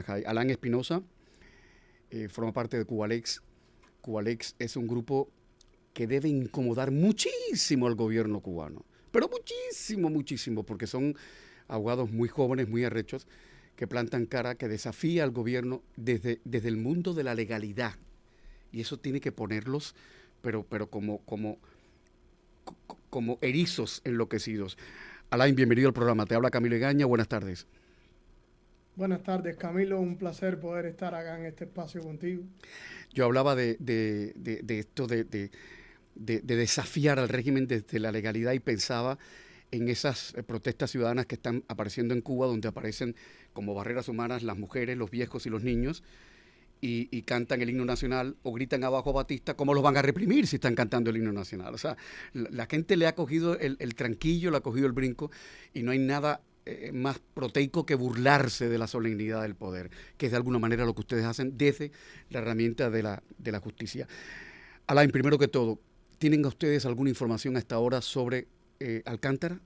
Marajay. Alain Espinosa forma parte de Cubalex. Cubalex es un grupo que debe incomodar muchísimo al gobierno cubano, pero muchísimo, muchísimo, porque son abogados muy jóvenes, muy arrechos, que plantan cara, que desafía al gobierno desde el mundo de la legalidad. Y eso tiene que ponerlos, pero como erizos enloquecidos. Alain, bienvenido al programa. Te habla Camilo Egaña. Buenas tardes. Buenas tardes, Camilo. Un placer poder estar acá en este espacio contigo. Yo hablaba de esto de desafiar al régimen desde la legalidad y pensaba en esas protestas ciudadanas que están apareciendo en Cuba, donde aparecen como barreras humanas las mujeres, los viejos y los niños, y cantan el himno nacional o gritan abajo a Batista. ¿Cómo los van a reprimir si están cantando el himno nacional? O sea, la gente le ha cogido el tranquillo, le ha cogido el brinco, y no hay nada más proteico que burlarse de la solemnidad del poder, que es de alguna manera lo que ustedes hacen desde la herramienta de la justicia. Alain, primero que todo, ¿tienen ustedes alguna información hasta ahora sobre Alcántara?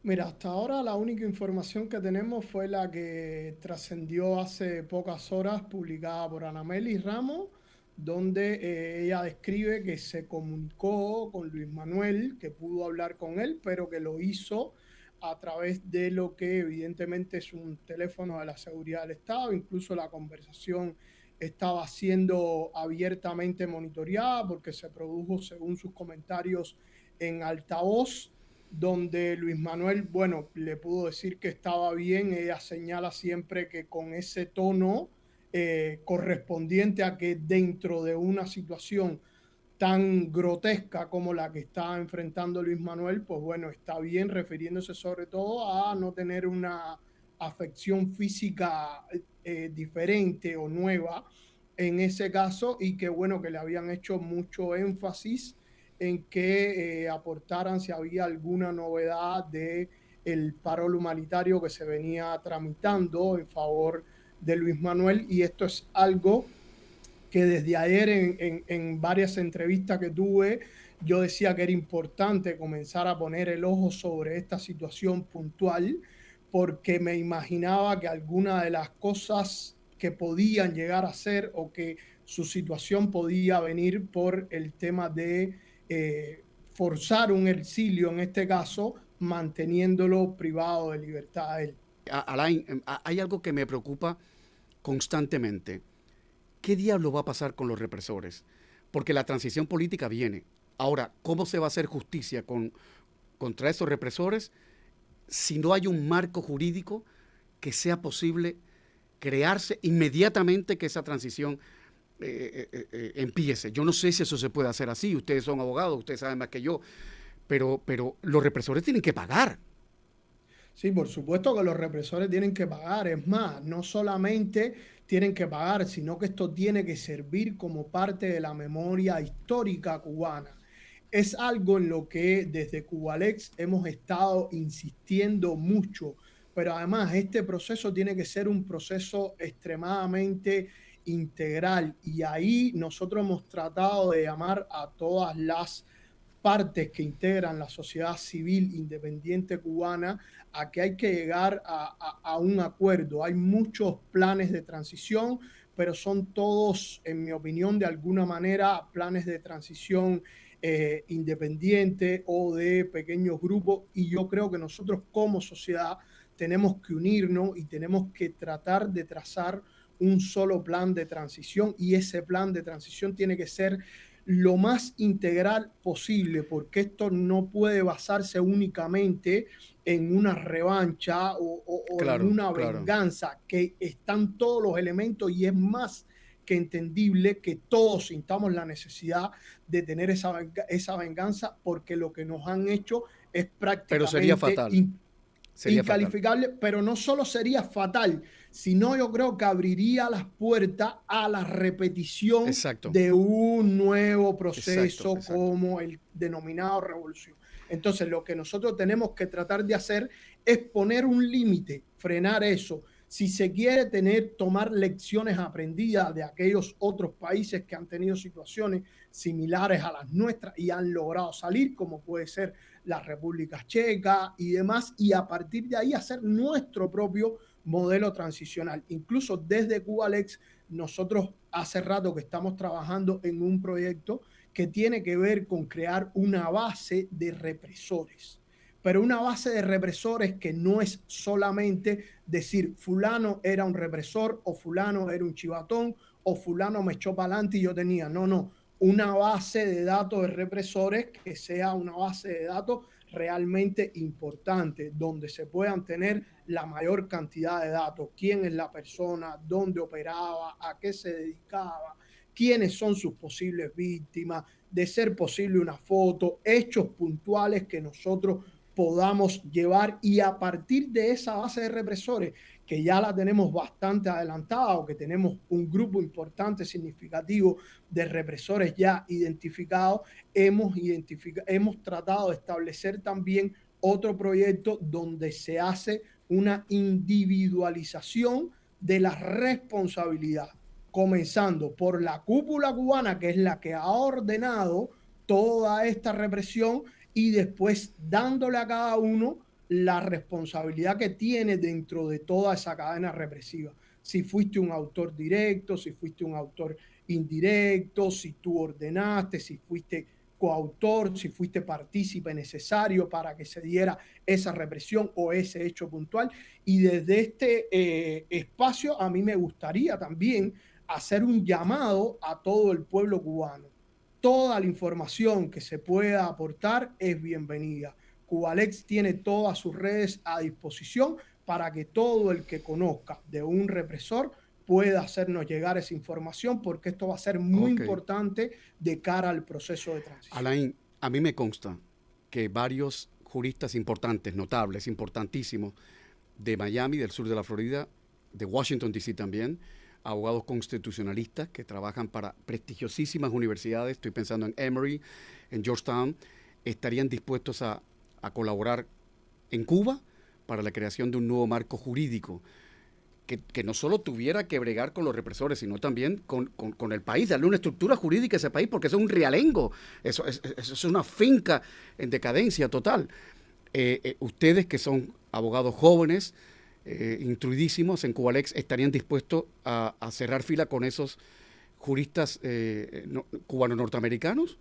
Mira, hasta ahora la única información que tenemos fue la que trascendió hace pocas horas, publicada por Anameli Ramos, donde ella describe que se comunicó con Luis Manuel, que pudo hablar con él, pero que lo hizo a través de lo que evidentemente es un teléfono de la seguridad del Estado. Incluso la conversación estaba siendo abiertamente monitoreada porque se produjo, según sus comentarios, en altavoz, donde Luis Manuel, bueno, le pudo decir que estaba bien. Ella señala siempre que con ese tono correspondiente a que dentro de una situación tan grotesca como la que está enfrentando Luis Manuel, pues bueno, está bien, refiriéndose sobre todo a no tener una afección física diferente o nueva en ese caso, y que bueno, que le habían hecho mucho énfasis en que aportaran si había alguna novedad de el paro humanitario que se venía tramitando en favor de Luis Manuel. Y esto es algo que desde ayer en varias entrevistas que tuve, yo decía que era importante comenzar a poner el ojo sobre esta situación puntual, porque me imaginaba que alguna de las cosas que podían llegar a ser, o que su situación podía venir por el tema de forzar un exilio, en este caso, manteniéndolo privado de libertad a él. Alain, hay algo que me preocupa constantemente. ¿Qué diablo va a pasar con los represores? Porque la transición política viene. Ahora, ¿cómo se va a hacer justicia contra esos represores si no hay un marco jurídico que sea posible crearse inmediatamente que esa transición empiece? Yo no sé si eso se puede hacer así. Ustedes son abogados, ustedes saben más que yo, pero los represores tienen que pagar. Sí, por supuesto que los represores tienen que pagar. Es más, no solamente tienen que pagar, sino que esto tiene que servir como parte de la memoria histórica cubana. Es algo en lo que desde Cubalex hemos estado insistiendo mucho, pero además este proceso tiene que ser un proceso extremadamente integral, y ahí nosotros hemos tratado de llamar a todas las partes que integran la sociedad civil independiente cubana a que hay que llegar a un acuerdo. Hay muchos planes de transición, pero son todos, en mi opinión, de alguna manera planes de transición independiente o de pequeños grupos, y yo creo que nosotros como sociedad tenemos que unirnos y tenemos que tratar de trazar un solo plan de transición, y ese plan de transición tiene que ser lo más integral posible, porque esto no puede basarse únicamente en una revancha o en Claro, una claro. venganza, que están todos los elementos, y es más que entendible que todos sintamos la necesidad de tener esa venganza, porque lo que nos han hecho es Pero sería prácticamente fatal. Sería fatal. incalificable. Pero no solo sería fatal, sino yo creo que abriría las puertas a la repetición Exacto, de un nuevo exacto, proceso exacto. como el denominado revolución. Entonces, lo que nosotros tenemos que tratar de hacer es poner un límite, frenar eso. Si se quiere tomar lecciones aprendidas de aquellos otros países que han tenido situaciones similares a las nuestras y han logrado salir, como puede ser la República Checa y demás, y a partir de ahí hacer nuestro propio modelo transicional. Incluso desde Cubalex, nosotros hace rato que estamos trabajando en un proyecto que tiene que ver con crear una base de represores, pero una base de represores que no es solamente decir fulano era un represor o fulano era un chivatón o fulano me echó para adelante y yo tenía. No, no. Una base de datos de represores que sea una base de datos realmente importante, donde se puedan tener la mayor cantidad de datos, quién es la persona, dónde operaba, a qué se dedicaba, quiénes son sus posibles víctimas, de ser posible una foto, hechos puntuales que nosotros podamos llevar, y a partir de esa base de represores que ya la tenemos bastante adelantada, o que tenemos un grupo importante, significativo de represores ya identificados, hemos tratado de establecer también otro proyecto donde se hace una individualización de la responsabilidad, comenzando por la cúpula cubana, que es la que ha ordenado toda esta represión, y después dándole a cada uno la responsabilidad que tiene dentro de toda esa cadena represiva. Si fuiste un autor directo, si fuiste un autor indirecto, si tú ordenaste, si fuiste coautor, si fuiste partícipe necesario para que se diera esa represión o ese hecho puntual. Y desde este espacio a mí me gustaría también hacer un llamado a todo el pueblo cubano. Toda la información que se pueda aportar es bienvenida. Cubalex tiene todas sus redes a disposición para que todo el que conozca de un represor pueda hacernos llegar esa información, porque esto va a ser muy Ok. importante de cara al proceso de transición. Alain, a mí me consta que varios juristas importantes, notables, importantísimos, de Miami, del sur de la Florida, de Washington, D.C. también, abogados constitucionalistas que trabajan para prestigiosísimas universidades, estoy pensando en Emory, en Georgetown, estarían dispuestos a colaborar en Cuba para la creación de un nuevo marco jurídico que no solo tuviera que bregar con los represores, sino también con el país, darle una estructura jurídica a ese país, porque eso es un realengo, eso es una finca en decadencia total. Ustedes que son abogados jóvenes, instruidísimos en Cubalex, ¿estarían dispuestos a cerrar fila con esos juristas cubano-norteamericanos?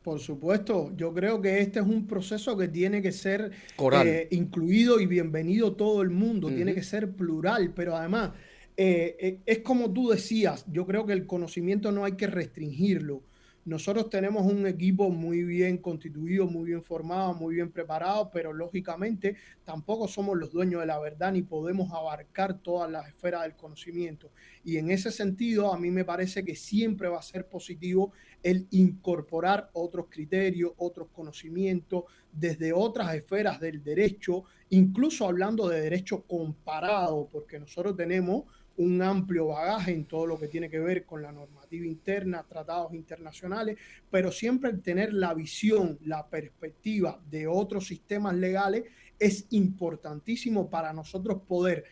Por supuesto, yo creo que este es un proceso que tiene que ser Coral. incluido y bienvenido todo el mundo, tiene Ujú. que ser plural, pero además es como tú decías, yo creo que el conocimiento no hay que restringirlo. Nosotros tenemos un equipo muy bien constituido, muy bien formado, muy bien preparado, pero lógicamente tampoco somos los dueños de la verdad ni podemos abarcar todas las esferas del conocimiento. Y en ese sentido, a mí me parece que siempre va a ser positivo el incorporar otros criterios, otros conocimientos desde otras esferas del derecho, incluso hablando de derecho comparado, porque nosotros tenemos un amplio bagaje en todo lo que tiene que ver con la normativa interna, tratados internacionales, pero siempre tener la visión, la perspectiva de otros sistemas legales es importantísimo para nosotros poder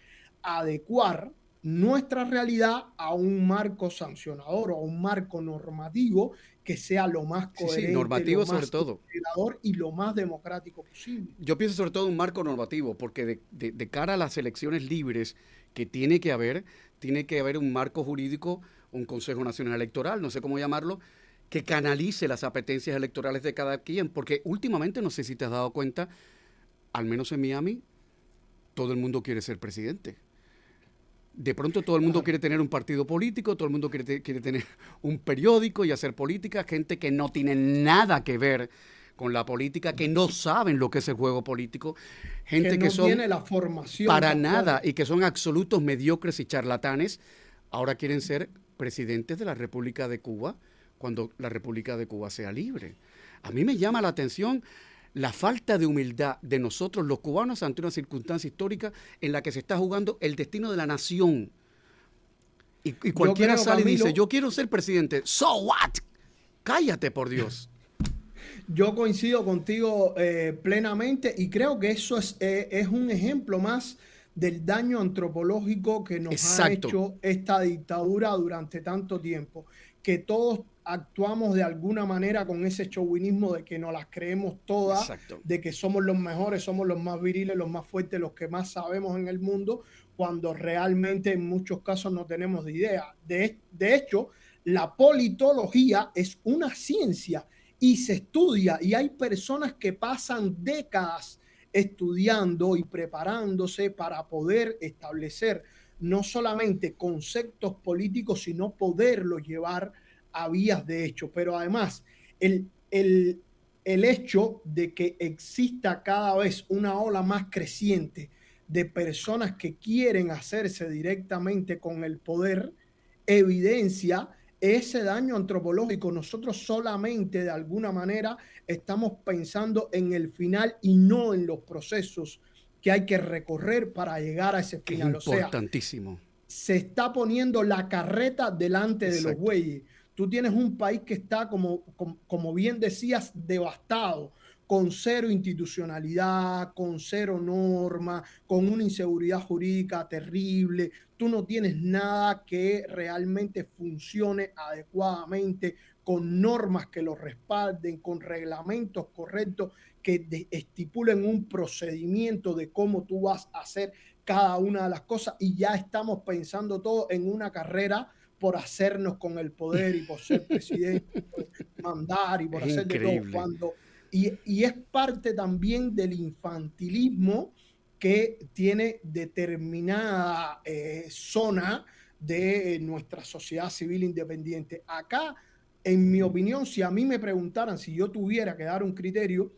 adecuar nuestra realidad a un marco sancionador o a un marco normativo que sea lo más Sí, sí, coherente, lo normativo sobre más todo. integrador y lo más democrático posible. Yo pienso sobre todo en un marco normativo, porque de cara a las elecciones libres que tiene que haber un marco jurídico, un Consejo Nacional Electoral, no sé cómo llamarlo, que canalice las apetencias electorales de cada quien, porque últimamente, no sé si te has dado cuenta, al menos en Miami, todo el mundo quiere ser presidente. De pronto todo el mundo Claro. quiere tener un partido político, todo el mundo quiere tener un periódico y hacer política, gente que no tiene nada que ver con la política, que no saben lo que es el juego político, Que gente que no son tiene la formación para tal nada cual. y que son absolutos mediocres y charlatanes, ahora quieren ser presidentes de la República de Cuba cuando la República de Cuba sea libre. A mí me llama la atención la falta de humildad de nosotros los cubanos ante una circunstancia histórica en la que se está jugando el destino de la nación. Y Yo cualquiera creo, sale y dice, Camilo, yo quiero ser presidente. So what? Cállate, por Dios. yo coincido contigo plenamente, y creo que eso es un ejemplo más del daño antropológico que nos ha Exacto, hecho esta dictadura durante tanto tiempo, que todos actuamos de alguna manera con ese chauvinismo de que nos las creemos todas, exacto. de que somos los mejores, somos los más viriles, los más fuertes, los que más sabemos en el mundo, cuando realmente en muchos casos no tenemos de idea. De hecho, la politología es una ciencia y se estudia, y hay personas que pasan décadas estudiando y preparándose para poder establecer no solamente conceptos políticos, sino poderlos llevar a vías de hecho. Pero además, el hecho de que exista cada vez una ola más creciente de personas que quieren hacerse directamente con el poder, evidencia ese daño antropológico. Nosotros solamente de alguna manera estamos pensando en el final y no en los procesos que hay que recorrer para llegar a ese Que es final. O sea, importantísimo. se está poniendo la carreta delante de los Exacto. bueyes. Tú tienes un país que está, como bien decías, devastado, con cero institucionalidad, con cero norma, con una inseguridad jurídica terrible. Tú no tienes nada que realmente funcione adecuadamente, con normas que lo respalden, con reglamentos correctos que estipulen un procedimiento de cómo tú vas a hacer cada una de las cosas, y ya estamos pensando todo en una carrera por hacernos con el poder y por ser presidente, por mandar y por Es hacer de todo. increíble. Y es parte también del infantilismo que tiene determinada zona de nuestra sociedad civil independiente. Acá, en mi opinión, si a mí me preguntaran si yo tuviera que dar un criterio,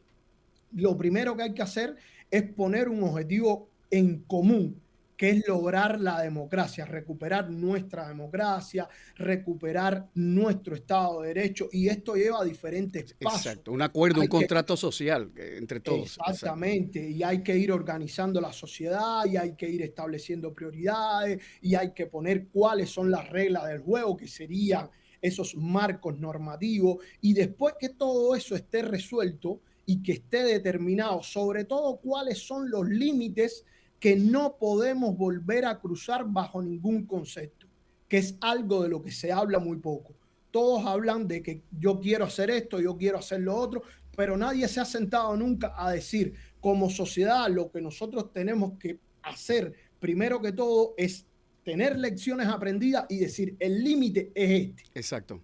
lo primero que hay que hacer es poner un objetivo en común, que es lograr la democracia, recuperar nuestra democracia, recuperar nuestro Estado de Derecho, y esto lleva diferentes pasos. Exacto. Un acuerdo, un Hay que, contrato social entre todos. Exacto. exactamente, y hay que ir organizando la sociedad, y hay que ir estableciendo prioridades, y hay que poner cuáles son las reglas del juego, que serían esos marcos normativos, y después que todo eso esté resuelto y que esté determinado, sobre todo cuáles son los límites que no podemos volver a cruzar bajo ningún concepto, que es algo de lo que se habla muy poco. Todos hablan de que yo quiero hacer esto, yo quiero hacer lo otro, pero nadie se ha sentado nunca a decir, como sociedad, lo que nosotros tenemos que hacer, primero que todo, es tener lecciones aprendidas y decir, el límite es este. Exacto.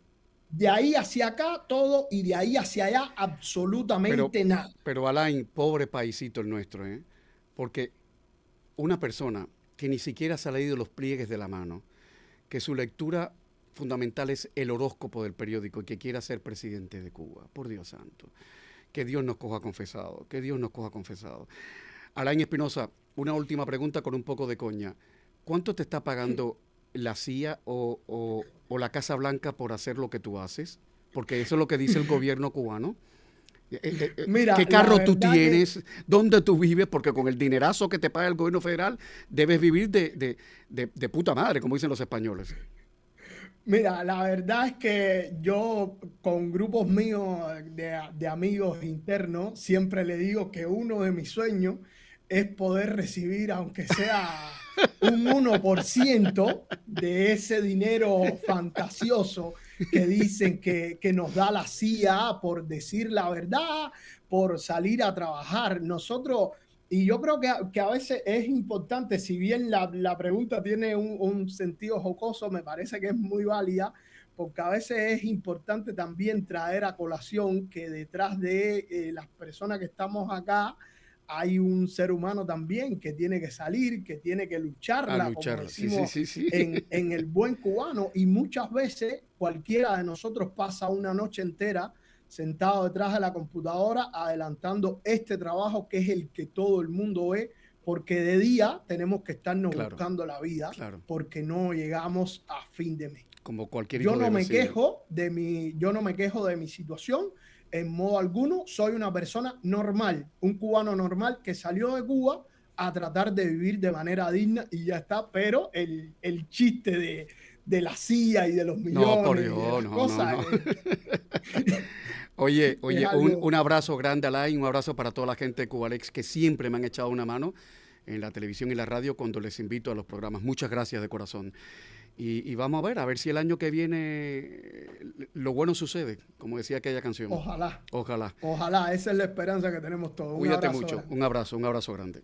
De ahí hacia acá todo, y de ahí hacia allá Pero, absolutamente nada. pero Alain, pobre paisito el nuestro, ¿eh? Porque una persona que ni siquiera se ha leído los pliegues de la mano, que su lectura fundamental es el horóscopo del periódico y que quiera ser presidente de Cuba, por Dios santo, que Dios nos coja confesado, que Dios nos coja confesado. Alain Espinosa, una última pregunta con un poco de coña. ¿Cuánto te está pagando la CIA o la Casa Blanca por hacer lo que tú haces? Porque eso es lo que dice el gobierno cubano. Mira, ¿Qué la carro tú verdad que, tienes? ¿Dónde tú vives? Porque con el dinerazo que te paga el gobierno federal debes vivir de puta madre, como dicen los españoles. mira, la verdad es que yo con grupos míos de amigos internos siempre le digo que uno de mis sueños es poder recibir, aunque sea un 1% de ese dinero fantasioso que dicen que nos da la CIA por decir la verdad, por salir a trabajar. Nosotros, y yo creo que a veces es importante, si bien la pregunta tiene un sentido jocoso, me parece que es muy válida, porque a veces es importante también traer a colación que detrás de las personas que estamos acá hay un ser humano también que tiene que salir, que tiene que A lucharla, como lucharla. Sí, sí, decimos sí, sí. en el buen cubano, y muchas veces cualquiera de nosotros pasa una noche entera sentado detrás de la computadora adelantando este trabajo que es el que todo el mundo ve, porque de día tenemos que estarnos Claro, buscando la vida claro. porque no llegamos a fin de mes. Como cualquier Yo hijo de no me vecino. quejo yo no me quejo de mi situación en modo alguno. Soy una persona normal, un cubano normal que salió de Cuba a tratar de vivir de manera digna y ya está. Pero el chiste de la CIA y de los No, por millones y de Dios, las no, no, cosas no. Oye, es oye, un algo. abrazo grande, Alain, un abrazo para toda la gente de Cubalex que siempre me han echado una mano en la televisión y la radio cuando les invito a los programas. Muchas gracias de corazón. Y vamos a ver si el año que viene lo bueno sucede, como decía aquella canción. Ojalá, Ojalá. ojalá, esa es la esperanza que tenemos todos. Un Cuídate abrazo mucho. grande. Un abrazo grande.